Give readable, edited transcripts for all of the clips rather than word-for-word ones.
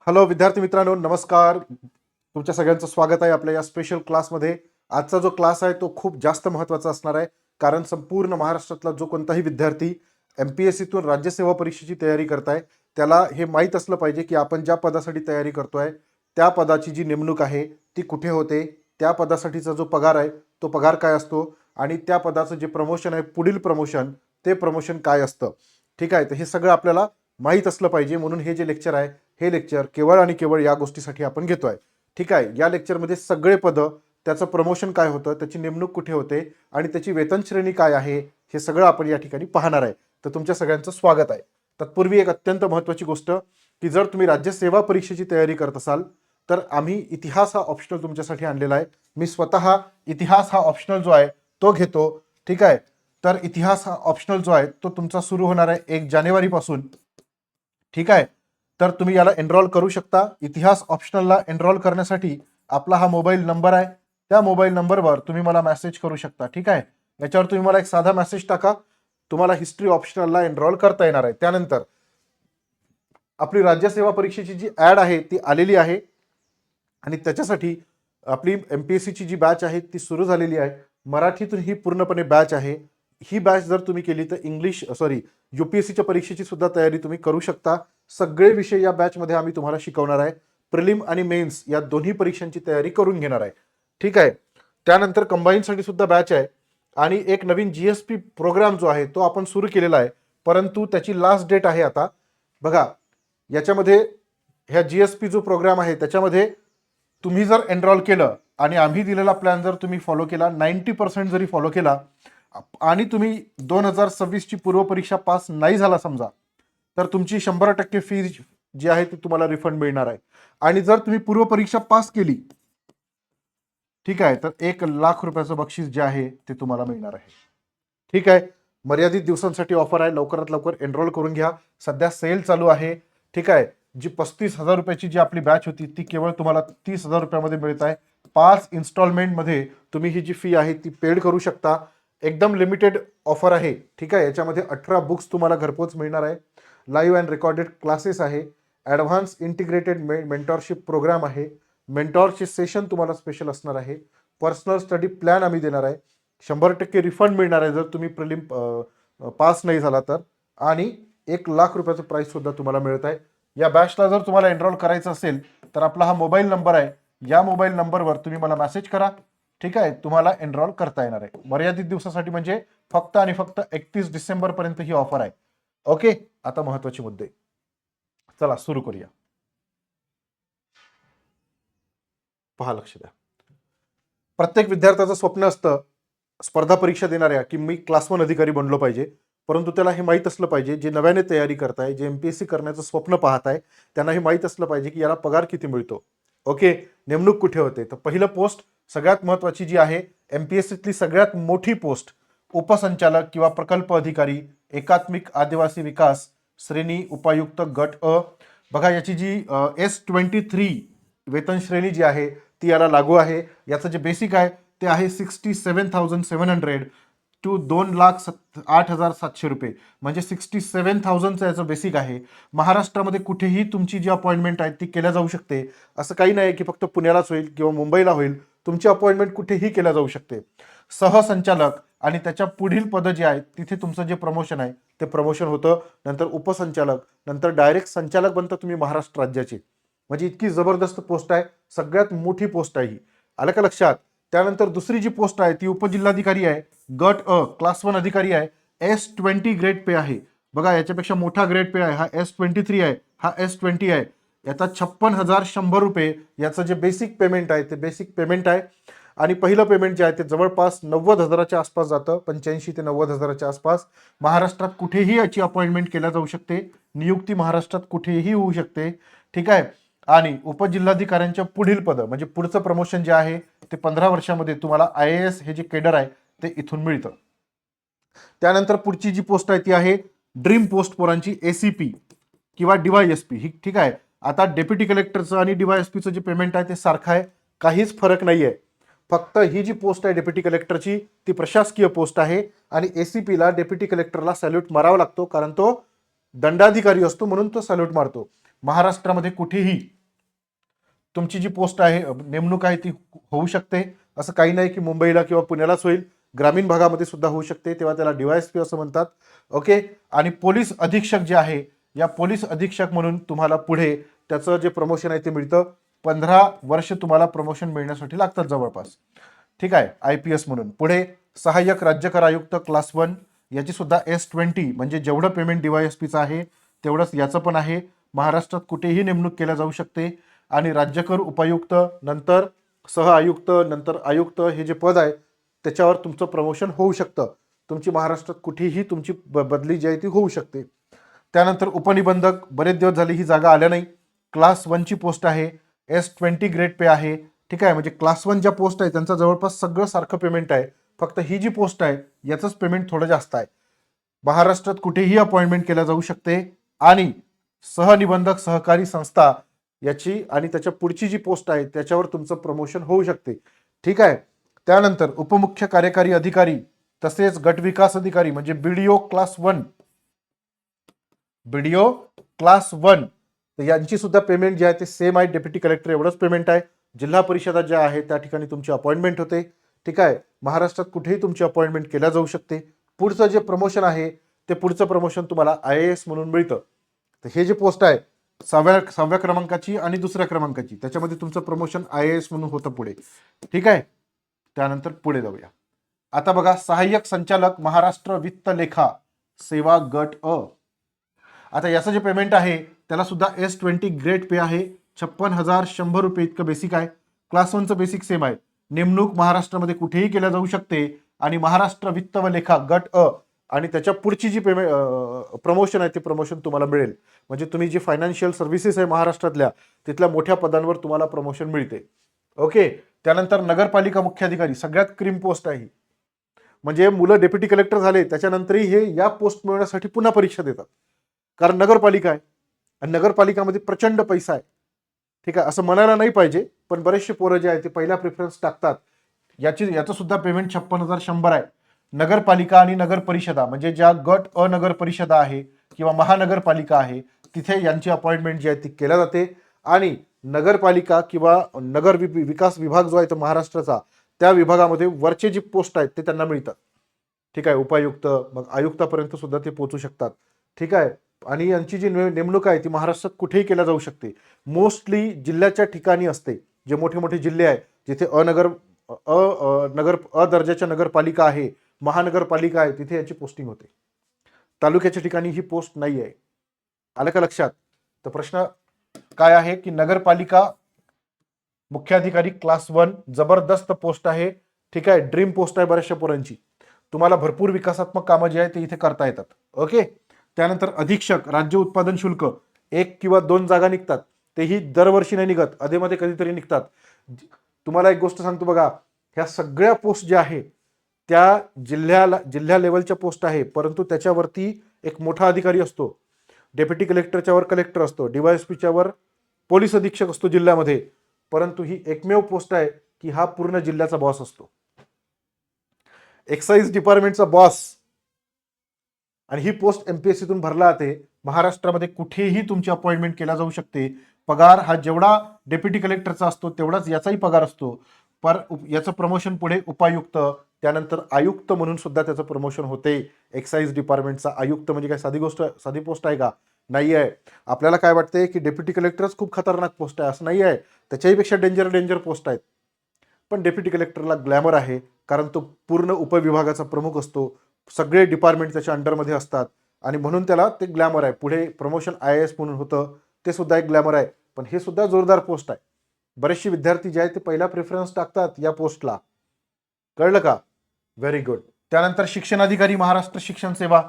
Hello विद्यार्थी मित्रांनो, नमस्कार. तुमच्या सगळ्यांचं स्वागत आहे आपल्या या स्पेशल क्लासमध्ये. आजचा जो क्लास आहे तो खूप जास्त महत्त्वाचा असणार आहे, कारण संपूर्ण महाराष्ट्रातला जो कोणताही विद्यार्थी MPSCतून राज्यसेवा परीक्षेची तयारी करताय त्याला हे माहीत असलं पाहिजे की आपण ज्या पदासाठी तयारी करतोय त्या पदाची जी नेमणूक आहे ती कुठे होते, त्या पदासाठीचा जो पगार आहे तो पगार काय असतो आणि त्या पदाचं जे प्रमोशन आहे, पुढील प्रमोशन, ते प्रमोशन काय असतं. ठीक आहे, तर हे सगळं आपल्याला माहीत असलं पाहिजे. म्हणून हे जे लेक्चर आहे हे लेक्चर केवळ आणि केवळ या गोष्टीसाठी आपण घेतोय. ठीक आहे, या लेक्चरमध्ये सगळे पदं, त्याचं प्रमोशन काय होतं, त्याची नेमणूक कुठे होते आणि त्याची वेतन श्रेणी काय आहे हे सगळं आपण या ठिकाणी पाहणार आहे. तर तुमच्या सगळ्यांचं स्वागत आहे. तत्पूर्वी एक अत्यंत महत्त्वाची गोष्ट की जर तुम्ही राज्यसेवा परीक्षेची तयारी करत असाल तर आम्ही इतिहास हा ऑप्शनल तुमच्यासाठी आणलेला आहे. मी स्वतः इतिहास हा ऑप्शनल जो आहे तो घेतो. ठीक आहे, तर इतिहास हा ऑप्शनल जो आहे तो तुमचा सुरू होणार आहे 1 जानेवारीपासून. ठीक आहे, तर तुम्ही याला एनरोल करू शकता. इतिहास ऑप्शनलला एनरोल करण्यासाठी आपला हा मोबाईल नंबर आहे, त्या मोबाईल नंबरवर तुम्ही मला मेसेज करू शकता. ठीक आहे, याच्यावर तुम्ही मला एक साधा मेसेज टाका, तुम्हाला हिस्ट्री ऑप्शनलला एनरोल करता येणार आहे. त्यानंतर आपली राज्यसेवा परीक्षेची जी ॲड आहे ती आलेली आहे आणि त्याच्यासाठी आपली MPSCची जी बॅच आहे ती सुरू झालेली आहे. मराठीतून ही पूर्णपणे बॅच आहे. ही बॅच जर तुम्ही केली तर UPSCच्या परीक्षेची सुद्धा तयारी तुम्ही करू शकता. सगळे विषय या बॅचमध्ये आम्ही तुम्हाला शिकवणार आहे. प्रिलिम आणि मेन्स या दोन्ही परीक्षांची तयारी करून घेणार आहे. ठीक आहे, त्यानंतर कंबाईनसाठी सुद्धा बॅच आहे आणि एक नवीन GSP प्रोग्राम जो आहे तो आपण सुरू केलेला आहे, परंतु त्याची लास्ट डेट आहे आता. बघा, याच्यामध्ये ह्या GSP जो प्रोग्राम आहे त्याच्यामध्ये तुम्ही जर एनरोल केलं आणि आम्ही दिलेला प्लॅन जर तुम्ही फॉलो केला, 90% जरी फॉलो केला आणि तुम्ही 2026ची पूर्वपरीक्षा पास नाही झाला समजा, तर तुमची 100% फी जी आहे ती तुम्हाला रिफंड मिळणार आहे. आणि जर तुम्ही पूर्वपरीक्षा पास केली, ठीक आहे, तर 1,00,000 रुपयाचं बक्षीस जे आहे ते तुम्हाला मिळणार आहे. ठीक आहे, मर्यादित दिवसांसाठी ऑफर आहे, लवकरात लवकर एनरोल करून घ्या. सध्या सेल चालू आहे. ठीक आहे, जी 35,000 रुपयाची जी आपली बॅच होती ती केवळ तुम्हाला 30,000 रुपयामध्ये मिळत आहे. 5 इन्स्टॉलमेंटमध्ये तुम्ही ही जी फी आहे ती पेड करू शकता. एकदम लिमिटेड ऑफर आहे. ठीक आहे, याच्यामध्ये 18 बुक्स तुम्हाला घरपोच मिळणार आहे. लाईव्ह अँड रेकॉर्डेड क्लासेस आहे. ॲडव्हान्स इंटिग्रेटेड मेंटॉरशिप प्रोग्राम आहे. मेंटॉरचे सेशन तुम्हाला स्पेशल असणार आहे. पर्सनल स्टडी प्लॅन आम्ही देणार आहे. 100% रिफंड मिळणार आहे जर तुम्ही प्रिलिम पास नाही झाला तर. आणि 1,00,000 रुपयाचं प्राईस सुद्धा तुम्हाला मिळत आहे. या बॅचला जर तुम्हाला एनरोल करायचं असेल तर आपला हा मोबाईल नंबर आहे, या मोबाईल नंबरवर तुम्ही मला मेसेज करा. ठीक आहे, तुम्हाला एनरोल करता येणार आहे. मर्यादित दिवसासाठी म्हणजे फक्त आणि फक्त 31 डिसेंबरपर्यंत ही ऑफर आहे. ओके, आता महत्वाचे मुद्दे, चला सुरू करूया. पहा, लक्ष द्या. प्रत्येक विद्यार्थ्याचं स्वप्न असतं स्पर्धा परीक्षा देणाऱ्या की मी क्लास 1 अधिकारी बनलो पाहिजे. परंतु त्याला हे माहीत असलं पाहिजे, जे नव्याने तयारी करताय, जे MPSC करण्याचं स्वप्न पाहत आहे, त्यांना हे माहीत असलं पाहिजे की याला पगार किती मिळतो. ओके, नेमणूक कुठे होते. तर पहिलं पोस्ट सगळ्यात महत्त्वाची जी आहे, MPSCतली सगळ्यात मोठी पोस्ट, उपसंचालक किंवा प्रकल्प अधिकारी, एकात्मिक आदिवासी विकास, श्रेणी उपायुक्त गट अ. बघा, याची जी S23 वेतन श्रेणी जी आहे ती याला लागू आहे. याचं जे बेसिक आहे ते आहे 67,700 टू 2,08,700 रुपये, म्हणजे 67,000चं याचं बेसिक आहे. महाराष्ट्रामध्ये कुठेही तुमची जी अपॉइंटमेंट आहे ती केल्या जाऊ शकते. असं काही नाही की फक्त पुण्यालाच होईल किंवा मुंबईला होईल. तुमची अपॉइंटमेंट कुठेही केल्या जाऊ शकते. सहसंचालक आणि त्याच्या पुढील पद जे आहे तिथे तुमचं जे प्रमोशन आहे ते प्रमोशन होतं. नंतर उपसंचालक, नंतर डायरेक्ट संचालक बनता तुम्ही महाराष्ट्र राज्याचे. म्हणजे इतकी जबरदस्त पोस्ट आहे, सगळ्यात मोठी पोस्ट आहे ही. आलं का लक्षात. त्यानंतर दुसरी जी पोस्ट आहे ती उपजिल्हाधिकारी आहे, गट अ, क्लास 1 अधिकारी आहे. S20 ग्रेड पे आहे. बघा, याच्यापेक्षा मोठा ग्रेड पे आहे. हा S23 आहे, हा S20 आहे. याचा 56,100 रुपये याचं जे बेसिक पेमेंट आहे ते बेसिक पेमेंट आहे. आणि पहिलं पेमेंट जे आहे ते जवळपास 90,000च्या आसपास जातं, 85 ते 90,000च्या आसपास. महाराष्ट्रात कुठेही याची अपॉइंटमेंट केल्या जाऊ शकते, नियुक्ती महाराष्ट्रात कुठेही होऊ शकते. ठीक आहे, आणि उपजिल्हाधिकाऱ्यांच्या पुढील पद म्हणजे पुढचं प्रमोशन जे आहे ते 15 वर्षामध्ये तुम्हाला IAS हे जे केडर आहे ते इथून मिळतं. त्यानंतर पुढची जी पोस्ट आहे ती आहे ड्रीम पोस्ट पोरांची, ACP किंवा DYSP ही. ठीक आहे, आता डेप्युटी कलेक्टरचं आणि DYSPचं जे पेमेंट आहे ते सारखं आहे, काहीच फरक नाही आहे. फक्त ही जी पोस्ट आहे डेप्युटी कलेक्टरची ती प्रशासकीय पोस्ट आहे आणि ACP ला डेप्युटी कलेक्टरला सॅल्यूट मारावा लागतो, कारण तो दंडाधिकारी असतो म्हणून तो सॅल्यूट मारतो. महाराष्ट्रामध्ये कुठेही तुमची जी पोस्ट आहे, नेमणूक आहे, ती होऊ शकते. असं काही नाही की मुंबईला किंवा पुण्यालाच होईल, ग्रामीण भागामध्ये सुद्धा होऊ शकते, तेव्हा त्याला DYSP असं म्हणतात. ओके. आणि पोलीस अधीक्षक जे आहे, या पोलीस अधीक्षक म्हणून तुम्हाला पुढे त्याचं जे प्रमोशन आहे ते मिळतं. 15 वर्ष तुम्हाला प्रमोशन मिळण्यासाठी लागतात जवळपास. ठीक आहे. IPS म्हणून पुढे सहाय्यक राज्यकर आयुक्त क्लास 1, याची सुद्धा S20, म्हणजे जेवढं पेमेंट DYSPचं आहे तेवढंच याचं पण आहे. महाराष्ट्रात कुठेही नेमणूक केल्या जाऊ शकते. आणि राज्यकर उपायुक्त, नंतर सह आयुक्त, नंतर आयुक्त, हे जे पद आहे त्याच्यावर तुमचं प्रमोशन होऊ शकतं. तुमची महाराष्ट्रात कुठेही तुमची बदली जी आहे ती होऊ शकते. त्यानंतर उपनिबंधक, बरेच दिवस झाले ही जागा आल्या नाही. क्लास 1ची पोस्ट आहे, S20 ग्रेड पे आहे. ठीक आहे. म्हणजे क्लास 1 ज्या पोस्ट आहे त्यांचा जवळपास सगळं सारखं पेमेंट आहे, फक्त ही जी पोस्ट आहे याचंच पेमेंट थोडं जास्त आहे. महाराष्ट्रात कुठेही अपॉइंटमेंट केल्या जाऊ शकते. आणि सहनिबंधक सहकारी संस्था याची आणि त्याच्या पुढची जी पोस्ट आहे त्याच्यावर तुमचं प्रमोशन होऊ शकते. ठीक आहे. त्यानंतर उपमुख्य कार्यकारी अधिकारी तसेच गट विकास अधिकारी म्हणजे BDO क्लास 1, BDO क्लास 1, तर यांची सुद्धा पेमेंट जे आहे ते सेम आहे. डेप्युटी कलेक्टर एवढंच पेमेंट आहे. जिल्हा परिषदा ज्या आहे त्या ठिकाणी तुमची अपॉइंटमेंट होते. ठीक आहे. महाराष्ट्रात कुठेही तुमची अपॉइंटमेंट केल्या जाऊ शकते. पुढचं जे प्रमोशन आहे ते पुढचं प्रमोशन तुम्हाला IAS म्हणून मिळतं. तर हे जे पोस्ट आहे 6व्या क्रमांकाची आणि 2ऱ्या क्रमांकाची, त्याच्यामध्ये तुमचं प्रमोशन IAS म्हणून होतं पुढे. ठीक आहे. त्यानंतर पुढे जाऊया. आता बघा, सहाय्यक संचालक महाराष्ट्र वित्त लेखा सेवा गट अ. आता याचं जे पेमेंट आहे त्याला सुद्धा S20 ग्रेड पे आहे. 56,100 रुपये इतकं बेसिक आहे. क्लास 1चं बेसिक सेम आहे. नेमणूक महाराष्ट्रामध्ये कुठेही केल्या जाऊ शकते. आणि महाराष्ट्र वित्त व लेखा गट अ आणि त्याच्या पुढची जी पेमेंट प्रमोशन आहे ते प्रमोशन तुम्हाला मिळेल. म्हणजे तुम्ही जी फायनान्शियल सर्व्हिसेस आहे महाराष्ट्रातल्या तिथल्या मोठ्या पदांवर तुम्हाला प्रमोशन मिळते. ओके. त्यानंतर नगरपालिका मुख्याधिकारी, सगळ्यात क्रीम पोस्ट आहे. म्हणजे मुलं डेप्युटी कलेक्टर झाले त्याच्यानंतरही हे या पोस्ट मिळवण्यासाठी पुन्हा परीक्षा देतात, कारण नगरपालिका आहे आणि नगरपालिकामध्ये प्रचंड पैसा आहे. ठीक आहे. असं म्हणायला नाही पाहिजे, पण बरेचसे पोरं जे आहे ते पहिला प्रेफरन्स टाकतात. याचं सुद्धा पेमेंट 56,100 आहे. नगरपालिका आणि नगर परिषदा म्हणजे ज्या गट अ नगर परिषदा आहे किंवा महानगरपालिका आहे तिथे यांची अपॉइंटमेंट जी आहे ती केल्या जाते. आणि नगरपालिका किंवा नगर विकास विभाग जो आहे तो महाराष्ट्राचा, त्या विभागामध्ये वरचे जी पोस्ट आहेत ते त्यांना मिळतात. ठीक आहे. उपायुक्त, मग आयुक्तापर्यंत सुद्धा ते पोहोचू शकतात. ठीक आहे. आणि यांची जी नेमणूक आहे ती महाराष्ट्रात कुठेही केल्या जाऊ शकते. मोस्टली जिल्ह्याच्या ठिकाणी असते. जे मोठे मोठे जिल्हे आहेत जिथे अ दर्जाच्या नगरपालिका आहे, महानगरपालिका आहे, तिथे याची पोस्टिंग होते. तालुक्याच्या ठिकाणी ही पोस्ट नाही आहे. आलं का लक्षात? तर प्रश्न काय आहे की नगरपालिका मुख्याधिकारी क्लास 1 जबरदस्त पोस्ट आहे. ठीक आहे. ड्रीम पोस्ट आहे बऱ्याचशा पोरांची. तुम्हाला भरपूर विकासात्मक कामं जे आहे ते इथे करता येतात. ओके. त्यानंतर अधीक्षक राज्य उत्पादन शुल्क, 1 किंवा 2 जागा निघतात. तेही दरवर्षी नाही निघत, अधेमध्ये कधीतरी निघतात. तुम्हाला एक गोष्ट सांगतो बघा, ह्या सगळ्या पोस्ट ज्या आहे त्या जिल्ह्या लेवलच्या पोस्ट आहे, परंतु त्याच्यावरती एक मोठा अधिकारी असतो. डेप्युटी कलेक्टरच्या वर कलेक्टर असतो, DYSPच्या वर पोलीस अधीक्षक असतो जिल्ह्यामध्ये. परंतु ही एकमेव पोस्ट आहे की हा पूर्ण जिल्ह्याचा बॉस असतो, एक्साइज डिपार्टमेंटचा बॉस. आणि ही पोस्ट MPSCतून भरला जाते. महाराष्ट्रामध्ये कुठेही तुमची अपॉइंटमेंट केला जाऊ शकते. पगार हा जेवढा डेप्युटी कलेक्टरचा असतो तेवढाच याचाही पगार असतो. पर याचं प्रमोशन पुढे उपायुक्त, त्यानंतर आयुक्त म्हणून सुद्धा त्याचं प्रमोशन होते. एक्साइज डिपार्टमेंटचा आयुक्त म्हणजे काय साधी पोस्ट आहे का? नाही आहे. आपल्याला काय वाटते की डेप्युटी कलेक्टरच खूप खतरनाक पोस्ट आहे, असं नाही आहे. त्याच्याही पेक्षा डेंजर पोस्ट आहेत. पण डेप्युटी कलेक्टरला ग्लॅमर आहे, कारण तो पूर्ण उपविभागाचा प्रमुख असतो. सगळे डिपार्टमेंट त्याच्या अंडरमध्ये असतात आणि म्हणून त्याला ते ग्लॅमर आहे. पुढे प्रमोशन IAS म्हणून होतं, ते सुद्धा एक ग्लॅमर आहे. पण हे सुद्धा जोरदार पोस्ट आहे. बरेचसे विद्यार्थी जे आहेत ते पहिला प्रेफरन्स टाकतात या पोस्टला. कळलं का? Very good. त्यानंतर शिक्षणाधिकारी महाराष्ट्र शिक्षण सेवा,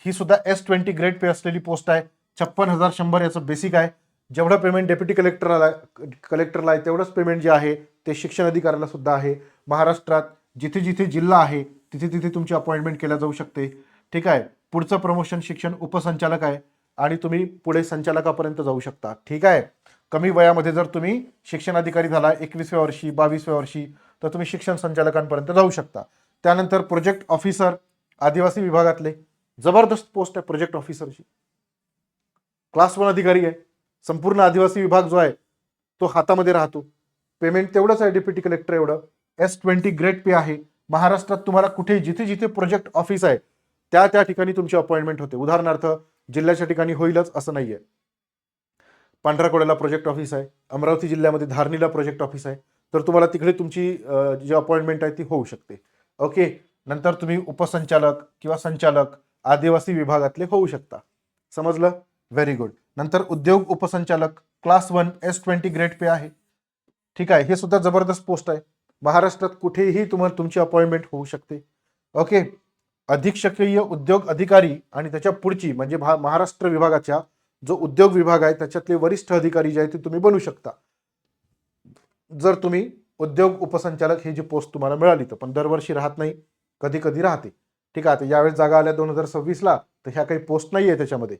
ही सुद्धा S20 ग्रेड पे असलेली पोस्ट आहे. 56,100 याचं बेसिक आहे. जेवढं पेमेंट डेप्युटी कलेक्टरला आहे तेवढंच पेमेंट जे आहे ते शिक्षण अधिकाऱ्याला सुद्धा आहे. महाराष्ट्रात जिथे जिथे जिल्हा आहे तिथे तिथे तुमची अपॉइंटमेंट केल्या जाऊ शकते. ठीक आहे. पुढचं प्रमोशन शिक्षण उपसंचालक आहे आणि तुम्ही पुढे संचालकापर्यंत जाऊ शकता. ठीक आहे. कमी वयामध्ये जर तुम्ही शिक्षण अधिकारी झाला 21व्या वर्षी 22व्या वर्षी, तर तुम्ही शिक्षण संचालकांपर्यंत जाऊ शकता. त्यानंतर प्रोजेक्ट ऑफिसर आदिवासी विभागातले, जबरदस्त पोस्ट आहे प्रोजेक्ट ऑफिसरची. क्लास 1 अधिकारी आहे, संपूर्ण आदिवासी विभाग जो आहे तो हातामध्ये राहतो. पेमेंट तेवढंच आहे डेप्युटी कलेक्टर एवढं. S20 ग्रेड पे आहे. महाराष्ट्रात तुम्हाला कुठे जिथे जिथे प्रोजेक्ट ऑफिस आहे त्या त्या ठिकाणी तुमची अपॉइंटमेंट होते. उदाहरणार्थ जिल्ह्याच्या ठिकाणी होईलच असं नाहीये. पांढराकोड्याला प्रोजेक्ट ऑफिस आहे, अमरावती जिल्ह्यामध्ये धारणीला प्रोजेक्ट ऑफिस आहे, तर तुम्हाला तिकडे तुमची जी अपॉइंटमेंट आहे ती होऊ शकते. ओके. नंतर तुम्ही उपसंचालक किंवा संचालक आदिवासी विभागातले होऊ शकता. समजलं? Very good. नंतर उद्योग उपसंचालक क्लास 1 S20 ग्रेड पे आहे. ठीक आहे, हे सुद्धा जबरदस्त पोस्ट आहे. महाराष्ट्रात कुठेही तुम्हाला तुमची अपॉइंटमेंट होऊ शकते. ओके. अधीक्षकीय उद्योग अधिकारी आणि त्याच्या पुढची म्हणजे महाराष्ट्र विभागाच्या जो उद्योग विभाग आहे त्याच्यातले वरिष्ठ अधिकारी जे आहे ते तुम्ही बनू शकता जर तुम्ही उद्योग उपसंचालक ही जी पोस्ट तुम्हाला मिळाली तर. पण दरवर्षी राहत नाही, कधी कधी राहते. ठीक आहे, यावेळेस जागा आल्या 2026ला, तर ह्या काही पोस्ट नाही आहे त्याच्यामध्ये,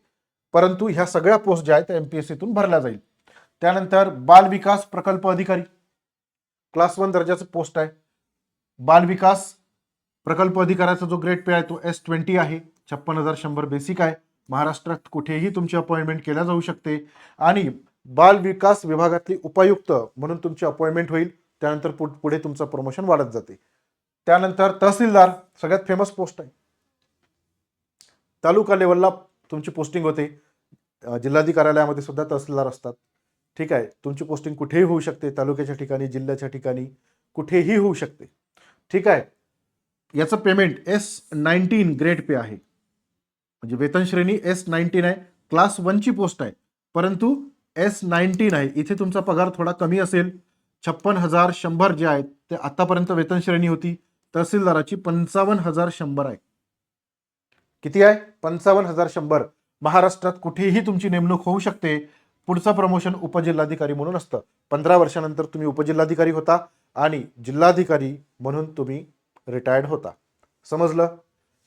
परंतु ह्या सगळ्या पोस्ट ज्या आहेत त्या MPSCतून भरल्या जाईल. त्यानंतर बाल विकास प्रकल्प अधिकारी क्लास 1 दर्जाचं पोस्ट आहे. बाल विकास प्रकल्प अधिकाऱ्याचा जो ग्रेड पे आहे तो S20 आहे. 56,100 बेसिक आहे. महाराष्ट्रात कुठेही तुमची अपॉइंटमेंट केल्या जाऊ शकते आणि बाल विकास विभागातली उपायुक्त म्हणून तुमची अपॉइंटमेंट होईल. त्यानंतर पुढे तुमचं प्रमोशन वाढत जाते. त्यानंतर तहसीलदार सगळ्यात फेमस पोस्ट आहे. तालुका लेवलला तुमची पोस्टिंग होते. जिल्हाधिकारी कार्यालयामध्ये सुद्धा तहसीलदार असतात. ठीक आहे, तुमची पोस्टिंग कुठेही होऊ शकते, तालुक्याच्या ठिकाणी, जिल्ह्याच्या ठिकाणी, कुठेही होऊ शकते. ठीक आहे, याचं पेमेंट S19 ग्रेड पे आहे, म्हणजे वेतन श्रेणी S19 आहे. क्लास 1 ची पोस्ट आहे परंतु S19 आहे. इथे तुमचा पगार थोडा कमी असेल. 56,100 जे आहेत ते आतापर्यंत वेतन श्रेणी होती. तहसीलदाराची 55,100 आहे. किती आहे? 55,100. महाराष्ट्रात कुठेही तुमची नेमणूक होऊ शकते. पुढचं प्रमोशन उपजिल्हाधिकारी म्हणून असतं. 15 वर्षानंतर तुम्ही उपजिल्हाधिकारी होता आणि जिल्हाधिकारी म्हणून तुम्ही रिटायर्ड होता. समजलं?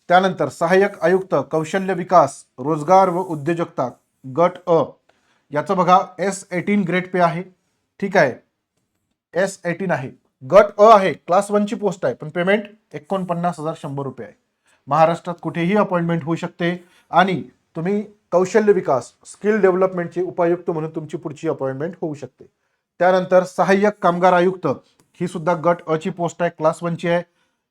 त्यानंतर सहाय्यक आयुक्त कौशल्य विकास रोजगार व उद्योजकता गट अ, याचं बघा S18 ग्रेड पे आहे. ठीक आहे, S18 आहे, गट अ आहे, क्लास 1 ची पोस्ट आहे, पण पेमेंट 49,100 रुपये आहे. महाराष्ट्रात कुठेही अपॉइंटमेंट होऊ शकते आणि तुम्ही कौशल्य विकास स्किल डेव्हलपमेंटचे उपायुक्त म्हणून तुमची पुढची अपॉइंटमेंट होऊ शकते. त्यानंतर सहाय्यक कामगार आयुक्त ही सुद्धा गट अ ची पोस्ट आहे, क्लास 1 ची आहे.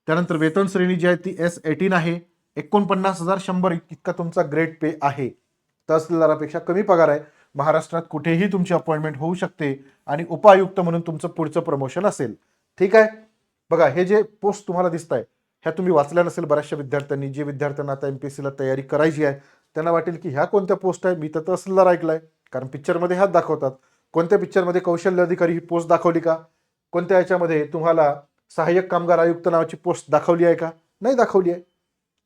त्यानंतर वेतन श्रेणी जी आहे ती S18 आहे. 49,100 इतका तुमचा ग्रेड पे आहे. तहसीलदारापेक्षा कमी पगार आहे. महाराष्ट्रात कुठेही तुमची अपॉइंटमेंट होऊ शकते आणि उपायुक्त म्हणून तुमचं पुढचं प्रमोशन असेल. ठीक आहे, बघा हे जे पोस्ट तुम्हाला दिसत आहे ह्या तुम्ही वाचल्या नसेल बऱ्याचशा विद्यार्थ्यांनी. जे विद्यार्थ्यांना आता MPSCला तयारी करायची आहे त्यांना वाटेल की ह्या कोणत्या पोस्ट आहे, मी तर तहसीलदार ऐकलाय, कारण पिक्चरमध्ये ह्याच दाखवतात. कोणत्या पिक्चरमध्ये कौशल्य अधिकारी ही पोस्ट दाखवली का? कोणत्या याच्यामध्ये तुम्हाला सहाय्यक कामगार आयुक्त नावाची पोस्ट दाखवली आहे का? नाही दाखवली आहे.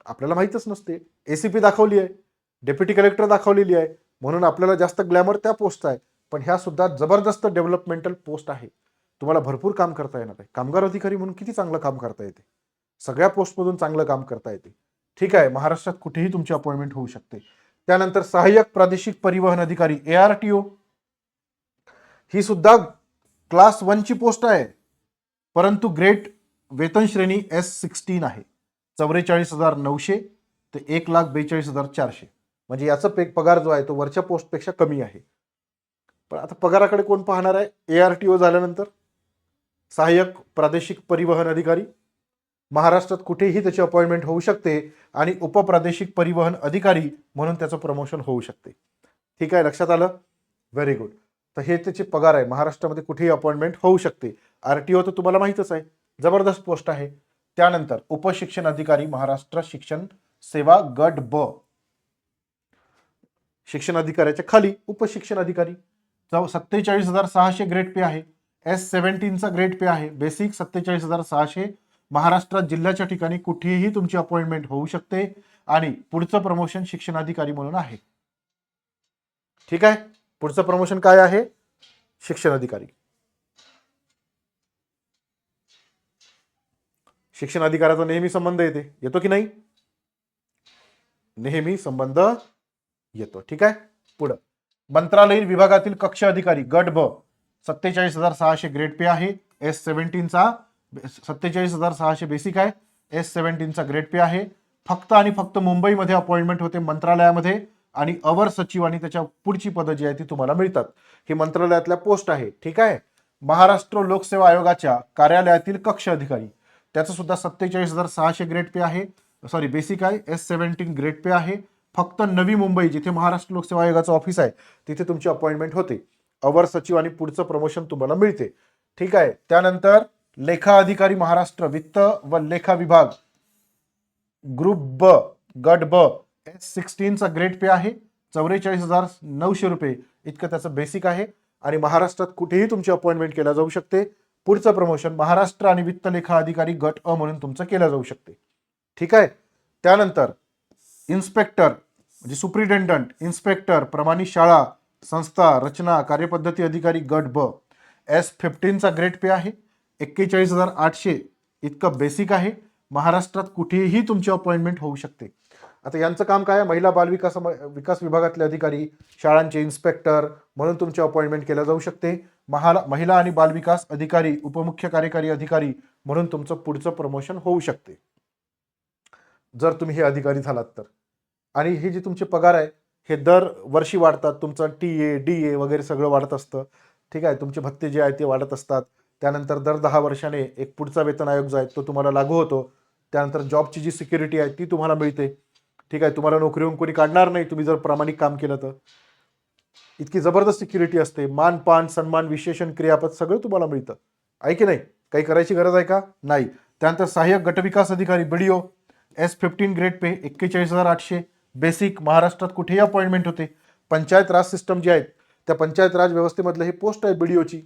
आपल्याला माहीतच नसते. ACP दाखवली आहे, डेप्युटी कलेक्टर दाखवलेली आहे, म्हणून आपल्याला जास्त ग्लॅमर त्या पोस्ट आहे. पण ह्या सुद्धा जबरदस्त डेव्हलपमेंटल पोस्ट आहे. तुम्हाला भरपूर काम करता येणार आहे. कामगार अधिकारी म्हणून किती चांगलं काम करता येते, सगळ्या पोस्टमधून चांगलं काम करता येते. ठीक आहे, महाराष्ट्रात कुठेही तुमची अपॉइंटमेंट होऊ शकते. त्यानंतर सहाय्यक प्रादेशिक परिवहन अधिकारी ARTO ही सुद्धा क्लास 1 ची पोस्ट आहे, परंतु ग्रेड वेतन श्रेणी S16 आहे. 44,900 ते 1,42,400, म्हणजे याचा पगार जो आहे तो वरच्या पोस्टपेक्षा कमी आहे. पण आता पगाराकडे कोण पाहणार आहे? ARTO झाल्यानंतर सहाय्यक प्रादेशिक परिवहन अधिकारी महाराष्ट्रात कुठेही त्याची अपॉइंटमेंट होऊ शकते आणि उपप्रादेशिक परिवहन अधिकारी म्हणून त्याचं प्रमोशन होऊ शकते. ठीक आहे, लक्षात आलं? Very good. तर हे त्याचे पगार आहे. महाराष्ट्रामध्ये कुठेही अपॉइंटमेंट होऊ शकते. RTO तर तुम्हाला माहितच आहे, जबरदस्त पोस्ट आहे. त्यानंतर उपशिक्षण अधिकारी महाराष्ट्र शिक्षण सेवा गट ब, शिक्षण अधिकाऱ्याच्या खाली उपशिक्षण अधिकारी 47,600 ग्रेड पे आहे. S17 चा ग्रेड पे आहे. बेसिक 47,600. महाराष्ट्रात जिल्ह्याच्या ठिकाणी कुठेही तुमची अपॉइंटमेंट होऊ शकते आणि पुढचं प्रमोशन शिक्षण अधिकारी म्हणून आहे. ठीक आहे, पुढचं प्रमोशन काय आहे? शिक्षण अधिकारी. शिक्षण अधिकाऱ्याचा नेहमी संबंध येतो की नाही? नेहमी संबंध येतो. ठीक आहे, पुढं मंत्रालयीन विभागातील कक्ष अधिकारी गट ब 47,600 ग्रेड पे आहे. S17 चा 47,600 बेसिक आहे. S17 चा ग्रेड पे आहे. फक्त आणि फक्त मुंबईमध्ये अपॉइंटमेंट होते मंत्रालयामध्ये आणि अवर सचिव आणि त्याच्या पुढची पदं जी आहे ती तुम्हाला मिळतात. ही मंत्रालयातल्या पोस्ट आहे. ठीक आहे. महाराष्ट्र लोकसेवा आयोगाच्या कार्यालयातील कक्ष अधिकारी, त्याचं सुद्धा 47,600 ग्रेड पे आहे. सॉरी बेसिक आहे. S17 ग्रेड पे आहे. फक्त नवी मुंबई जिथे महाराष्ट्र लोकसेवा आयोगाचं ऑफिस आहे तिथे तुमची अपॉइंटमेंट होते. अवर सचिव आणि पुढचं प्रमोशन तुम्हाला मिळते. ठीक आहे. त्यानंतर लेखा अधिकारी महाराष्ट्र वित्त व लेखा विभाग ग्रुप ब गट ब S16 चा ग्रेड पे आहे. 44,900 रुपये इतकं त्याचं बेसिक आहे. आणि महाराष्ट्रात कुठेही तुमची अपॉइंटमेंट केल्या जाऊ शकते. पुढचं प्रमोशन महाराष्ट्र आणि वित्त लेखा अधिकारी गट अ म्हणून तुमचं केलं जाऊ शकते. ठीक आहे. त्यानंतर इन्स्पेक्टर म्हणजे सुप्रिटेंडंट, इन्स्पेक्टर, प्रमाणित शाळा, संस्था, रचना, कार्यपद्धती अधिकारी गट ब S15 चा ग्रेड पे आहे. 41,800 इतकं बेसिक आहे. महाराष्ट्रात कुठेही तुमची अपॉइंटमेंट होऊ शकते. आता यांचं काम काय आहे? महिला विकास विभागातले अधिकारी, शाळांचे इन्स्पेक्टर म्हणून तुमची अपॉइंटमेंट केल्या जाऊ शकते. महिला आणि बालविकास अधिकारी, उपमुख्य कार्यकारी अधिकारी म्हणून तुमचं पुढचं प्रमोशन होऊ शकते जर तुम्ही हे अधिकारी झालात तर. आणि हे जे तुमचे पगार आहे हे दर वर्षी वाढतात. तुमचं TA DA वगैरे सगळं वाढत असतं. ठीक आहे. तुमचे भत्ते जे आहे ते वाढत असतात. त्यानंतर दर 10 वर्षाने एक पुढचा वेतन आयोग जो आहे तो तुम्हाला लागू होतो. त्यानंतर जॉबची जी सिक्युरिटी आहे ती तुम्हाला मिळते. ठीक आहे. तुम्हाला नोकरीहून कोणी काढणार नाही तुम्ही जर प्रामाणिक काम केलं तर. इतकी जबरदस्त सिक्युरिटी असते. मान पान सन्मान विशेषण क्रियापद सगळं तुम्हाला मिळतं. आहे की नाही? काही करायची गरज आहे का? नाही. त्यानंतर सहाय्यक गटविकास अधिकारी BDO S15 grade pay 41,800 basic. महाराष्ट्रात कुठेही अपॉइंटमेंट होते. पंचायत राज सिस्टम जी आहेत त्या पंचायत राज व्यवस्थेमधलं हे पोस्ट आहे BDOची.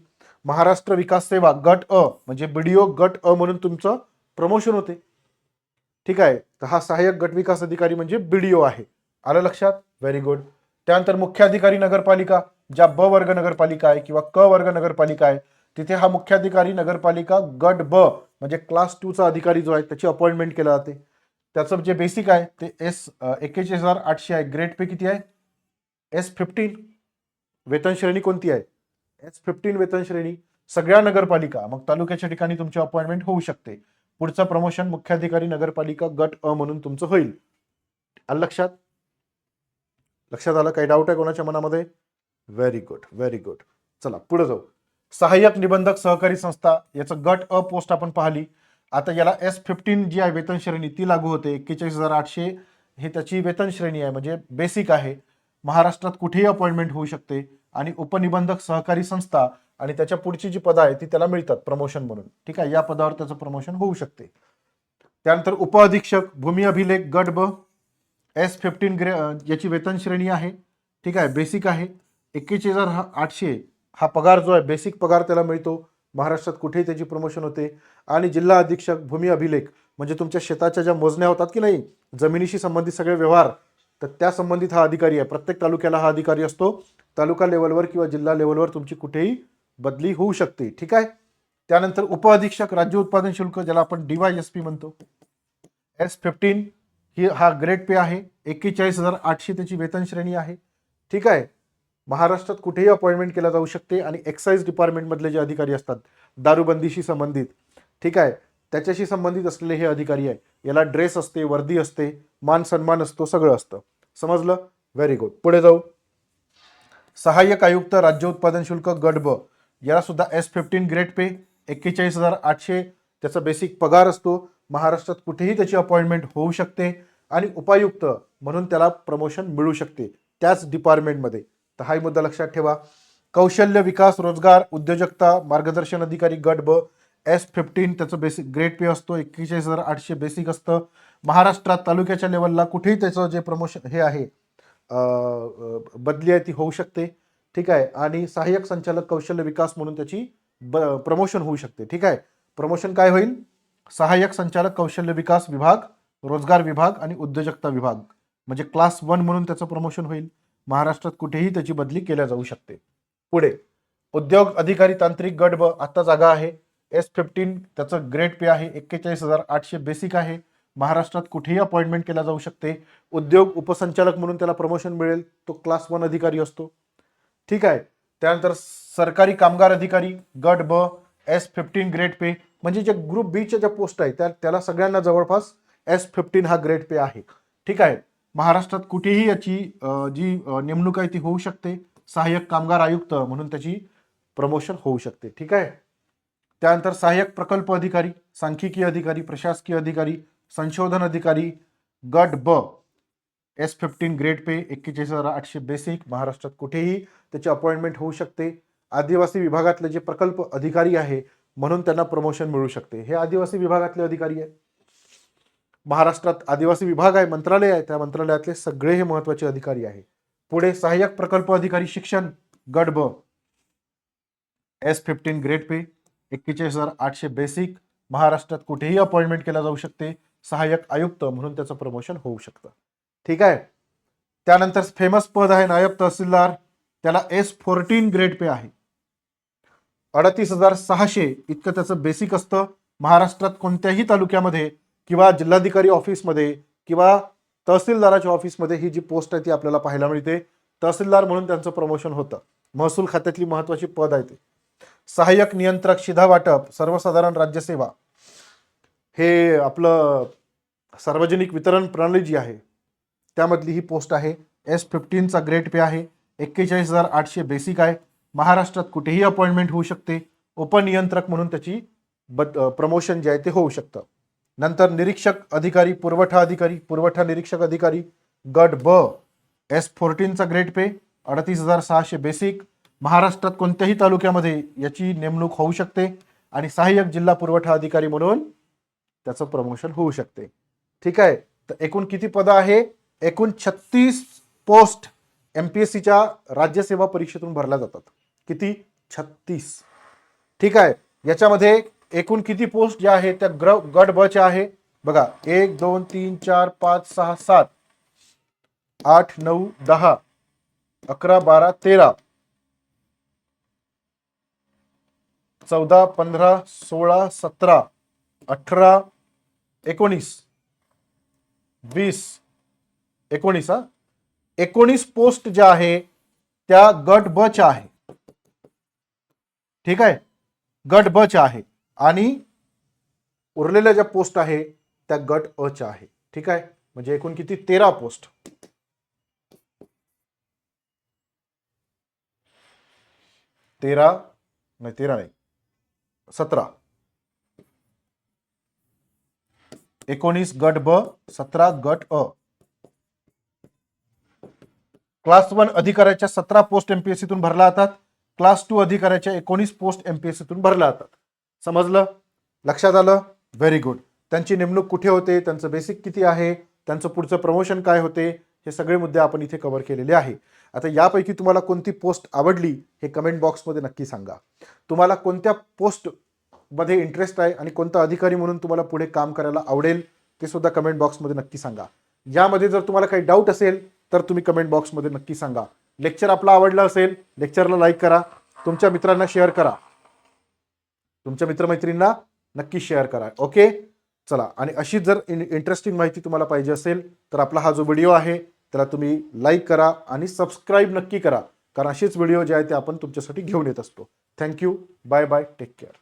महाराष्ट्र विकास सेवा गट अ म्हणजे BDO गट अ म्हणून तुमचं प्रमोशन होते. ठीक आहे. तर हा सहाय्यक गट विकास अधिकारी म्हणजे BDO आहे. आलं लक्षात? Very good. त्यानंतर मुख्य अधिकारी नगरपालिका, ज्या ब वर्ग नगरपालिका आहे किंवा क वर्ग नगरपालिका आहे तिथे हा मुख्य अधिकारी नगरपालिका गट ब म्हणजे क्लास 2 चा अधिकारी जो आहे त्याची अपॉइंटमेंट केलं जाते. त्याचं जे बेसिक आहे ते 41,800 आहे. ग्रेड पे किती आहे? S15. वेतन श्रेणी कोणती आहे? S15 वेतन श्रेणी. सगळ्या नगरपालिका मग तालुक्याच्या ठिकाणी तुमची अपॉइंटमेंट होऊ शकते. पुढचं प्रमोशन मुख्याधिकारी नगरपालिका गट अ म्हणून तुमचं होईल. आलं लक्षात? लक्षात आलं? काही डाऊट आहे कोणाच्या मनामध्ये? Very good, very good. चला पुढे जाऊ. सहाय्यक निबंधक सहकारी संस्था याचं गट अ पोस्ट आपण पाहिली. आता याला S15 जी आहे वेतन श्रेणी ती लागू होते. 41,800 हे त्याची वेतन श्रेणी आहे म्हणजे बेसिक आहे. महाराष्ट्रात कुठेही अपॉइंटमेंट होऊ शकते. आणि उपनिबंधक सहकारी संस्था आणि त्याच्या पुढची जी पदं आहे ती त्याला मिळतात प्रमोशन म्हणून. ठीक आहे. या पदावर त्याचं प्रमोशन होऊ शकते. त्यानंतर उपअधीक्षक भूमी अभिलेख गट ब S15 याची वेतन श्रेणी आहे. ठीक आहे. बेसिक आहे. 41,800 हा पगार जो आहे बेसिक पगार त्याला मिळतो. महाराष्ट्रात कुठेही त्याची प्रमोशन होते. आणि जिल्हा अधीक्षक भूमी अभिलेख म्हणजे तुमच्या शेताच्या ज्या मोजण्या होतात की नाही, जमिनीशी संबंधित सगळे व्यवहार, तर त्या संबंधित हा अधिकारी आहे. प्रत्येक तालुक्याला हा अधिकारी असतो. तालुका लेवलवर किंवा जिल्हा लेवलवर तुमची कुठेही बदली होऊ शकते. ठीक आहे. त्यानंतर उपअधीक्षक राज्य उत्पादन शुल्क ज्याला आपण DYSP म्हणतो S15 हा ग्रेड पे आहे. 41,800 त्याची वेतन श्रेणी आहे. ठीक आहे. महाराष्ट्रात कुठेही अपॉइंटमेंट केला जाऊ शकते. आणि एक्साईज डिपार्टमेंटमधले जे अधिकारी असतात दारूबंदीशी संबंधित, ठीक आहे, त्याच्याशी संबंधित असलेले हे अधिकारी आहे. याला ड्रेस असते, वर्दी असते, मान सन्मान असतो, सगळं असतं. समजलं? Very good. पुढे जाऊ. सहाय्यक आयुक्त राज्य उत्पादन शुल्क गट ब याला सुद्धा S15 ग्रेड पे 41,800 त्याचा बेसिक पगार असतो. महाराष्ट्रात कुठेही त्याची अपॉइंटमेंट होऊ शकते. आणि उपायुक्त म्हणून त्याला प्रमोशन मिळू शकते त्याच डिपार्टमेंटमध्ये. तर हाही मुद्दा लक्षात ठेवा. कौशल्य विकास रोजगार उद्योजकता मार्गदर्शन अधिकारी गट ब S15 त्याचं बेसिक ग्रेड पे असतो. 41,800 बेसिक असतं. महाराष्ट्रात तालुक्याच्या लेवलला कुठेही त्याचं जे प्रमोशन हे आहे बदली आहे ती होऊ शकते. ठीक आहे. आणि सहाय्यक संचालक कौशल्य विकास म्हणून त्याची प्रमोशन होऊ शकते. ठीक आहे. प्रमोशन काय होईल? सहाय्यक संचालक कौशल्य विकास विभाग, रोजगार विभाग आणि उद्योजकता विभाग म्हणजे क्लास 1 म्हणून त्याचं प्रमोशन होईल. महाराष्ट्रात कुठेही त्याची बदली केल्या जाऊ शकते. पुढे उद्योग अधिकारी तांत्रिक गट ब आता जागा आहे. S15 त्याचं ग्रेड पे आहे. 41,800 बेसिक आहे. महाराष्ट्रात कुठेही अपॉइंटमेंट केला जाऊ शकते. उद्योग उपसंचालक म्हणून त्याला प्रमोशन मिळेल. तो क्लास 1 अधिकारी असतो. ठीक आहे. त्यानंतर सरकारी कामगार अधिकारी गट ब S15 ग्रेड पे म्हणजे जे ग्रुप B च्या ज्या पोस्ट आहेत त्याला सगळ्यांना जवळपास S15 हा ग्रेड पे आहे. ठीक आहे. महाराष्ट्रात कुठेही याची जी नेमणूक आहे ती होऊ शकते. सहाय्यक कामगार आयुक्त म्हणून त्याची प्रमोशन होऊ शकते. ठीक आहे. त्यानंतर सहाय्यक प्रकल्प अधिकारी, सांख्यिकी अधिकारी, प्रशासकीय अधिकारी, संशोधन अधिकारी, गट ब S15 ग्रेड पे 41,800 बेसिक, महाराष्ट्रात कुठेही त्याची अपॉइंटमेंट होऊ शकते. आदिवासी विभागातले जे प्रकल्प अधिकारी आहे म्हणून त्यांना प्रमोशन मिळू शकते. हे आदिवासी विभागातले अधिकारी आहे. महाराष्ट्रात आदिवासी विभाग आहे, मंत्रालय आहे, त्या मंत्रालयातले सगळे हे महत्वाचे अधिकारी आहे. पुढे सहाय्यक प्रकल्प अधिकारी शिक्षण, गट ब S15 ग्रेड पे 41,800 बेसिक, महाराष्ट्रात कुठेही अपॉइंटमेंट केला जाऊ शकते. सहाय्यक आयुक्त म्हणून त्याचं प्रमोशन होऊ शकतं. ठीक आहे. त्यानंतर फेमस पद आहे नायब तहसीलदार, त्याला S14 ग्रेड पे आहे. 38,600 इतकं त्याचं बेसिक असतं. महाराष्ट्रात कोणत्याही तालुक्यामध्ये किंवा जिल्हाधिकारी ऑफिसमध्ये किंवा तहसीलदाराच्या ऑफिसमध्ये ही जी पोस्ट आहे ती आपल्याला पाहायला मिळते. तहसीलदार म्हणून त्यांचं प्रमोशन होतं. महसूल खात्यातली महत्वाची पद आहे ते. सहाय्यक नियंत्रक शिधा वाटप, सर्वसाधारण राज्यसेवा, हे आपलं सार्वजनिक वितरण प्रणाली जी आहे त्यामधली ही पोस्ट आहे. S15चा ग्रेड पे आहे. 41,800 बेसिक आहे. महाराष्ट्रात कुठेही अपॉइंटमेंट होऊ शकते. उपनियंत्रक म्हणून त्याची प्रमोशन जे आहे ते होऊ शकतं. नंतर निरीक्षक अधिकारी, पुरवठा निरीक्षक अधिकारी, गट ब S14चा ग्रेड पे 38,600 बेसिक, महाराष्ट्रात कोणत्याही तालुक्यामध्ये याची नेमणूक होऊ शकते आणि सहाय्यक जिल्हा पुरवठा अधिकारी म्हणून त्याचं प्रमोशन होऊ शकते. ठीक आहे. तर एकूण किती पदं आहे? एकूण 36 पोस्ट MPSCच्या राज्यसेवा परीक्षेतून भरल्या जातात. किती? 36. ठीक आहे. याच्यामध्ये एकूण किती पोस्ट ज्या आहेत त्या गट ब च्या आहे बघा. 1 2 3 4 5 6 7 8 9 10 11 12 13 14 15 16 17 18 19 20 19 19 पोस्ट ज्या आहे त्या गट ब च्या आहे. ठीक आहे. गट ब च्या आहे आणि उरलेल्या ज्या पोस्ट आहे त्या गट अ च्या आहे. ठीक आहे. म्हणजे एकूण किती? 13 पोस्ट. 13 नाही 17. 19 गट ब, 17 गट अ. क्लास 1 अधिकाऱ्याच्या 17 पोस्ट MPSCतून भरल्या जातात. क्लास 2 अधिकाऱ्याच्या 19 पोस्ट MPSCतून भरल्या जातात. समजलं? लक्षात आलं? Very good. त्यांची नेमणूक कुठे होते, त्यांचं बेसिक किती आहे, त्यांचं पुढचं प्रमोशन काय होते, हे सगळे मुद्दे आपण इथे कव्हर केलेले आहे. आता यापैकी तुम्हाला कोणती पोस्ट आवडली हे कमेंट बॉक्समध्ये नक्की सांगा. तुम्हाला कोणत्या पोस्ट मध्ये इंटरेस्ट आहे आणि कोणता अधिकारी म्हणून तुम्हाला पुढे काम करायला आवडेल ते सुद्धा कमेंट बॉक्समध्ये नक्की सांगा. यामध्ये जर तुम्हाला काही डाऊट असेल तर तुम्ही कमेंट बॉक्समध्ये नक्की सांगा. लेक्चर आपला आवडला असेल, लेक्चरला लाईक करा, तुमच्या मित्रांना शेअर करा, तुमच्या मित्रमैत्रिणींना नक्की शेअर करा. ओके. चला, आणि अशी जर इंटरेस्टिंग माहिती तुम्हाला पाहिजे असेल तर आपला हा जो व्हिडिओ आहे त्याला तुम्ही लाईक करा आणि सबस्क्राईब नक्की करा, कारण असेच व्हिडिओ जे आहेत ते आपण तुमच्यासाठी घेऊन येत असतो. Thank you. Bye bye. Take care.